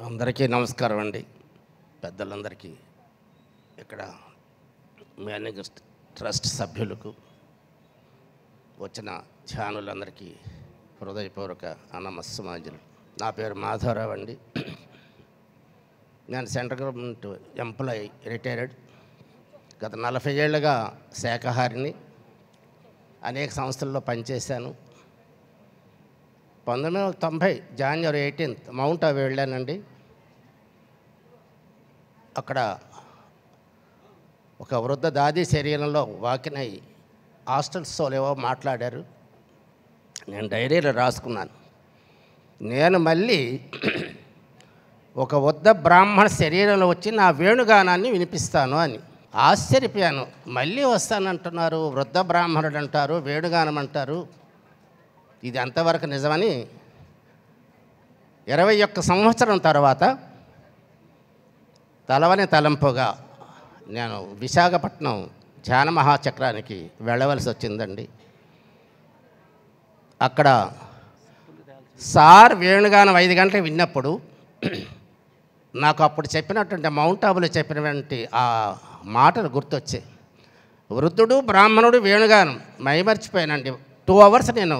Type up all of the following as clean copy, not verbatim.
అందరికీ నమస్కారం అండి. పెద్దలందరికీ, ఇక్కడ మేనేజర్ ట్రస్ట్ సభ్యులకు, వచ్చిన ఛానళ్ళందరికీ హృదయపూర్వక నమస్సుమాంజలు. నా పేరు మాధవరావు అండి. నేను సెంట్రల్ గవర్నమెంట్ ఎంప్లాయీ, రిటైర్డ్. గత 40 ఏళ్ళుగా శాఖాహారిని. అనేక సంస్థల్లో పనిచేశాను. 1990 జనవరి 18 మౌంట్ అబూ వెళ్ళానండి. అక్కడ ఒక వృద్ధ దాది శరీరంలో వాకినై హాస్టల్స్తో ఏవో మాట్లాడారు. నేను డైరీలో రాసుకున్నాను, నేను మళ్ళీ ఒక వృద్ధ బ్రాహ్మణ శరీరంలో వచ్చి నా వేణుగానాన్ని వినిపిస్తాను అని. ఆశ్చర్యపోయాను. మళ్ళీ వస్తానంటున్నారు, వృద్ధ బ్రాహ్మణుడు అంటారు, వేణుగానం అంటారు. ఇది అంతవరకు నిజమని 21 సంవత్సరం తర్వాత తలవని తలంపుగా నేను విశాఖపట్నం ధ్యాన మహాచక్రానికి వెళ్ళవలసి వచ్చిందండి. అక్కడ సార్ వేణుగానం 5 గంటలకు విన్నప్పుడు నాకు అప్పుడు చెప్పినటువంటి మౌంట్ అబూలో చెప్పినటువంటి ఆ మాటలు గుర్తొచ్చాయి. వృద్ధుడు బ్రాహ్మణుడు వేణుగానం మైమర్చిపోయానండి. 2 అవర్స్ నేను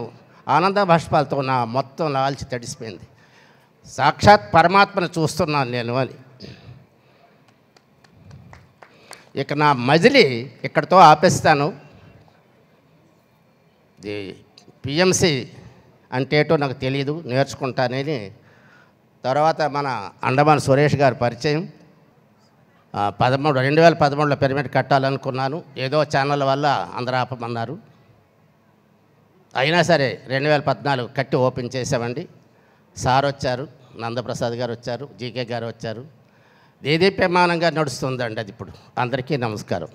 ఆనంద బాష్పాలతో నా మొత్తం లాల్చి తడిసిపోయింది. సాక్షాత్ పరమాత్మను చూస్తున్నాను నేను అని. ఇక నా మజిలీ ఇక్కడితో ఆపేస్తాను. ఇది పిఎంసి అంటే ఏంటో నాకు తెలియదు, నేర్చుకుంటానని. తర్వాత మన అండమాన్ సురేష్ గారి పరిచయం. 2013లో పిరమిడ్ కట్టాలనుకున్నాను. ఏదో ఛానల్ వల్ల అందరూ ఆపమన్నారు. అయినా సరే 2014 కట్టి ఓపెన్ చేసామండి. సార్ వచ్చారు, నందప్రసాద్ గారు వచ్చారు, జీకే గారు వచ్చారు. దేదీప్యమానంగా నడుస్తుందండి అది ఇప్పుడు. అందరికీ నమస్కారం.